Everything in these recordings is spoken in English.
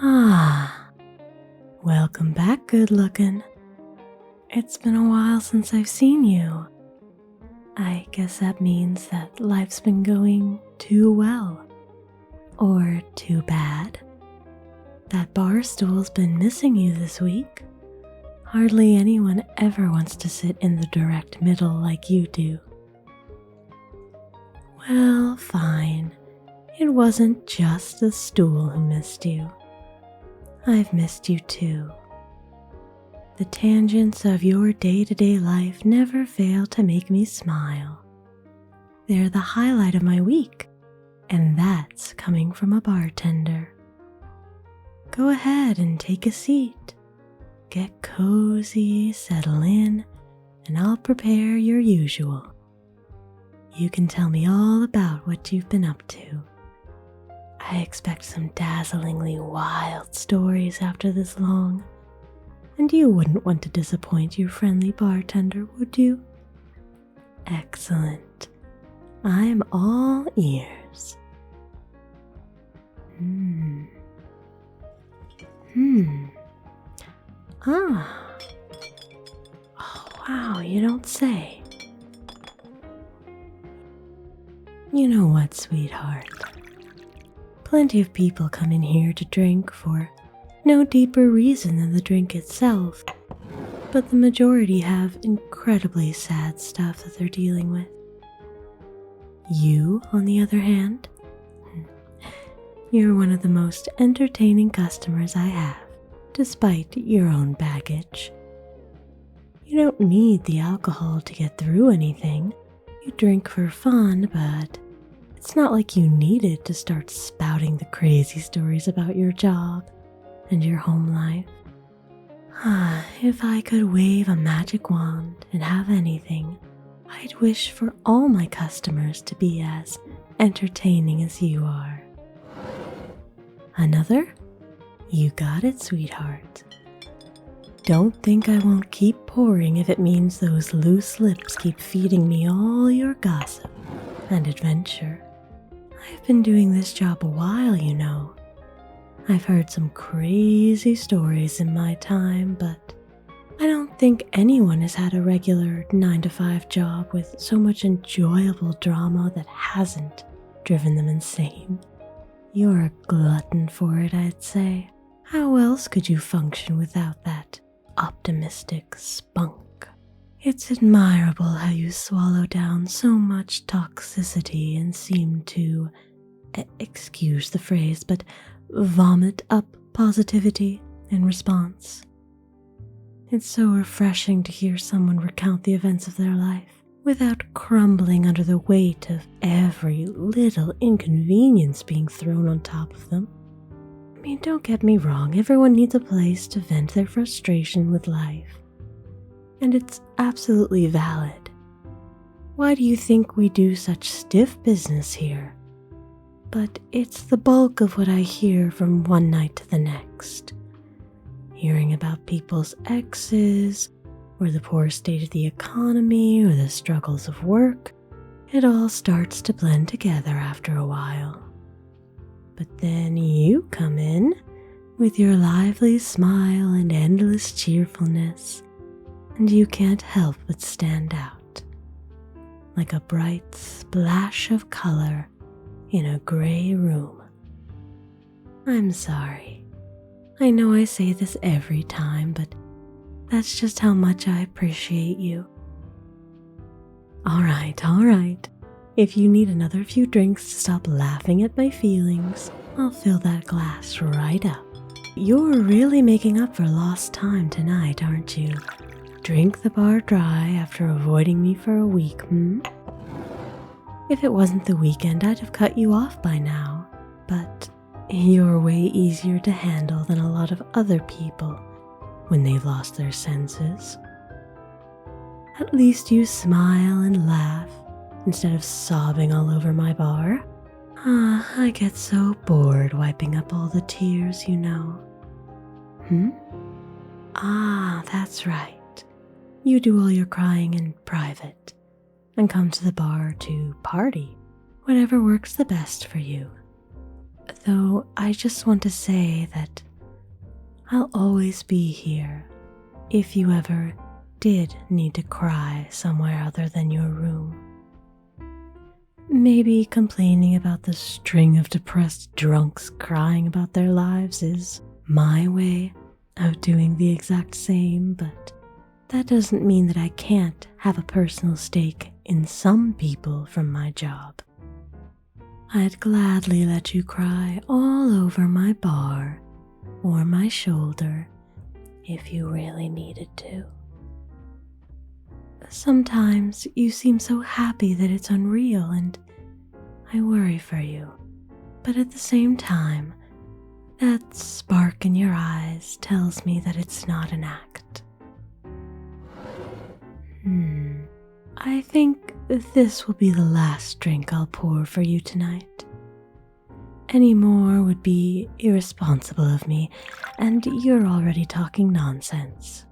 Ah, welcome back, good looking. It's been a while since I've seen you. I guess that means that life's been going too well. Or too bad. That bar stool's been missing you this week. Hardly anyone ever wants to sit in the direct middle like you do. Well, fine. It wasn't just the stool who missed you. I've missed you too. The tangents of your day-to-day life never fail to make me smile. They're the highlight of my week, and that's coming from a bartender. Go ahead and take a seat. Get cozy, settle in, and I'll prepare your usual. You can tell me all about what you've been up to. I expect some dazzlingly wild stories after this long, and you wouldn't want to disappoint your friendly bartender, would you? Excellent. I'm all ears. Ah. Oh, wow, you don't say. You know what, sweetheart? Plenty of people come in here to drink for no deeper reason than the drink itself, but the majority have incredibly sad stuff that they're dealing with. You, on the other hand, you're one of the most entertaining customers I have, despite your own baggage. You don't need the alcohol to get through anything. You drink for fun, but it's not like you needed to start spouting the crazy stories about your job and your home life. If I could wave a magic wand and have anything, I'd wish for all my customers to be as entertaining as you are. Another? You got it, sweetheart. Don't think I won't keep pouring if it means those loose lips keep feeding me all your gossip and adventure. I've been doing this job a while, you know. I've heard some crazy stories in my time, but I don't think anyone has had a regular 9-to-5 job with so much enjoyable drama that hasn't driven them insane. You're a glutton for it, I'd say. How else could you function without that optimistic spunk? It's admirable how you swallow down so much toxicity and seem to, excuse the phrase, but vomit up positivity in response. It's so refreshing to hear someone recount the events of their life without crumbling under the weight of every little inconvenience being thrown on top of them. I mean, don't get me wrong, everyone needs a place to vent their frustration with life. And it's absolutely valid. Why do you think we do such stiff business here? But it's the bulk of what I hear from one night to the next. Hearing about people's exes, or the poor state of the economy, or the struggles of work, it all starts to blend together after a while. But then you come in with your lively smile and endless cheerfulness, and you can't help but stand out, like a bright splash of color in a gray room. I'm sorry. I know I say this every time, but that's just how much I appreciate you. All right. If you need another few drinks to stop laughing at my feelings, I'll fill that glass right up. You're really making up for lost time tonight, aren't you? Drink the bar dry after avoiding me for a week, If it wasn't the weekend, I'd have cut you off by now, but you're way easier to handle than a lot of other people when they've lost their senses. At least you smile and laugh instead of sobbing all over my bar. I get so bored wiping up all the tears, you know. That's right. you do all your crying in private and come to the bar to party, whatever works the best for you. Though I just want to say that I'll always be here if you ever did need to cry somewhere other than your room. Maybe complaining about the string of depressed drunks crying about their lives is my way of doing the exact same, but that doesn't mean that I can't have a personal stake in some people from my job. I'd gladly let you cry all over my bar or my shoulder if you really needed to. Sometimes you seem so happy that it's unreal, and I worry for you. But at the same time, that spark in your eyes tells me that it's not an act. I think this will be the last drink I'll pour for you tonight. Any more would be irresponsible of me, and you're already talking nonsense.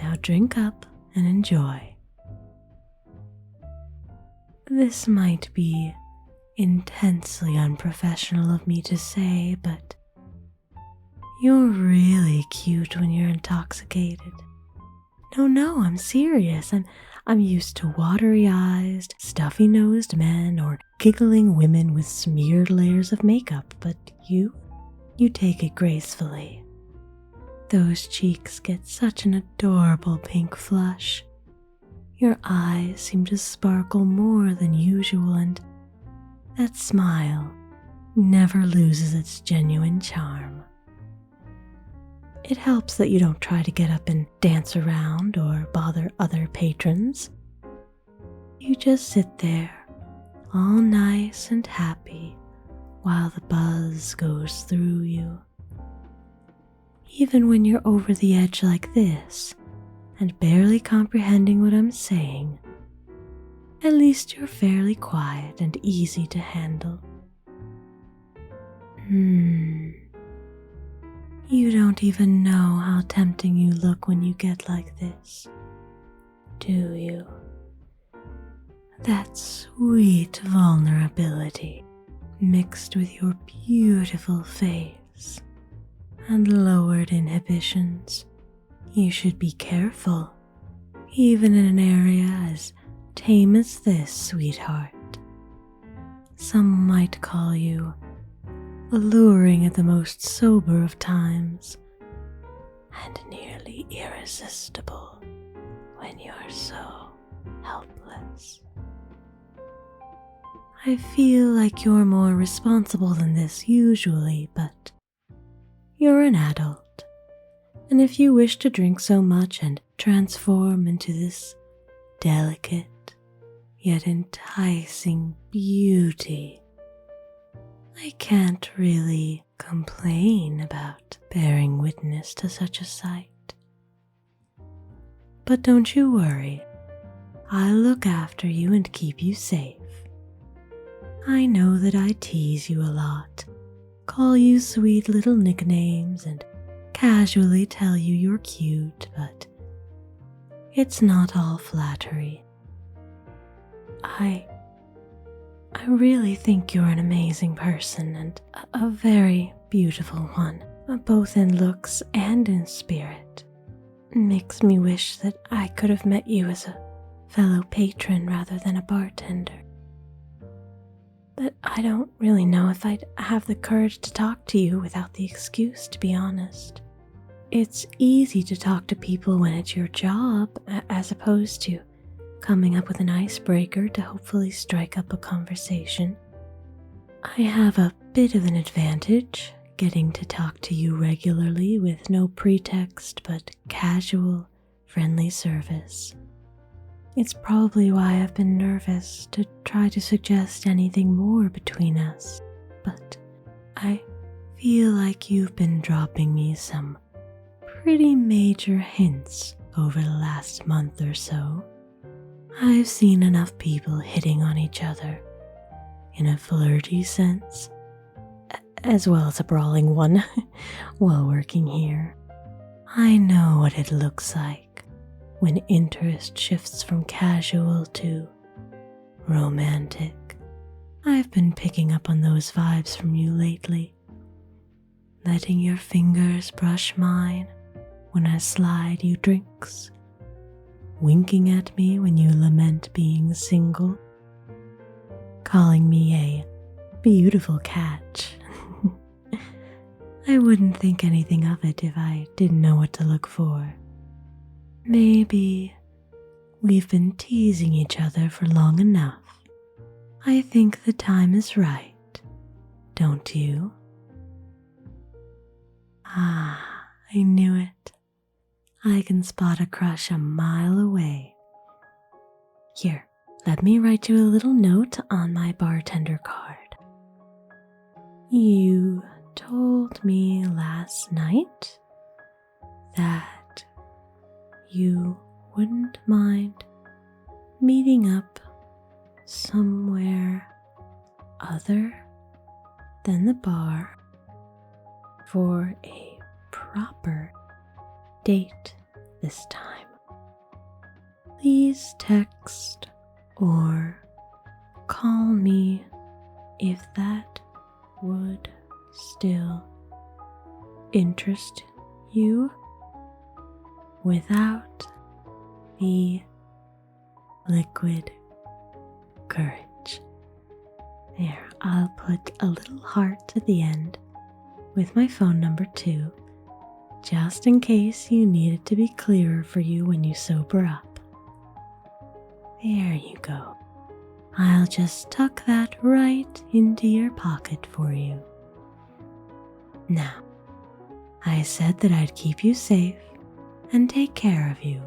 Now drink up and enjoy. This might be intensely unprofessional of me to say, but you're really cute when you're intoxicated. No, I'm serious. I'm used to watery-eyed, stuffy-nosed men or giggling women with smeared layers of makeup, but you take it gracefully. Those cheeks get such an adorable pink flush. Your eyes seem to sparkle more than usual, and that smile never loses its genuine charm. It helps that you don't try to get up and dance around or bother other patrons. You just sit there, all nice and happy, while the buzz goes through you. Even when you're over the edge like this, and barely comprehending what I'm saying, at least you're fairly quiet and easy to handle. You don't even know how tempting you look when you get like this, do you? That sweet vulnerability mixed with your beautiful face and lowered inhibitions. You should be careful, even in an area as tame as this, sweetheart. Some might call you alluring at the most sober of times, and nearly irresistible when you're so helpless. I feel like you're more responsible than this usually, but you're an adult, and if you wish to drink so much and transform into this delicate yet enticing beauty, I can't really complain about bearing witness to such a sight. But don't you worry, I'll look after you and keep you safe. I know that I tease you a lot, call you sweet little nicknames, and casually tell you you're cute, but it's not all flattery. I really think you're an amazing person and a very beautiful one, both in looks and in spirit. Makes me wish that I could have met you as a fellow patron rather than a bartender. But I don't really know if I'd have the courage to talk to you without the excuse, to be honest. It's easy to talk to people when it's your job, as opposed to coming up with an icebreaker to hopefully strike up a conversation. I have a bit of an advantage, getting to talk to you regularly with no pretext but casual, friendly service. It's probably why I've been nervous to try to suggest anything more between us, but I feel like you've been dropping me some pretty major hints over the last month or so. I've seen enough people hitting on each other in a flirty sense, as well as a brawling one, while working here. I know what it looks like, when interest shifts from casual to romantic. I've been picking up on those vibes from you lately, letting your fingers brush mine when I slide you drinks, winking at me when you lament being single, calling me a beautiful catch. I wouldn't think anything of it if I didn't know what to look for. Maybe we've been teasing each other for long enough. I think the time is right, don't you? Ah, I knew it. I can spot a crush a mile away. Here, let me write you a little note on my bartender card. You told me last night that you wouldn't mind meeting up somewhere other than the bar for a proper date this time. Please text or call me if that would still interest you without the liquid courage. There, I'll put a little heart at the end with my phone number too, just in case you need it to be clearer for you when you sober up. There you go. I'll just tuck that right into your pocket for you. Now, I said that I'd keep you safe and take care of you,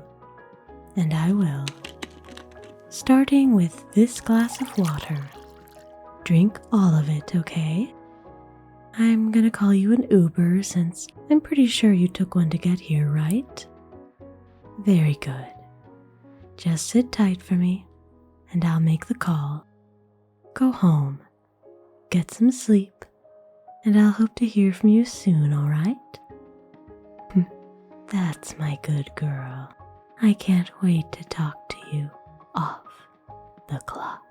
and I will. Starting with this glass of water. Drink all of it, okay? I'm gonna call you an Uber since I'm pretty sure you took one to get here, right? Very good. Just sit tight for me, and I'll make the call. Go home, get some sleep, and I'll hope to hear from you soon, alright? That's my good girl. I can't wait to talk to you off the clock.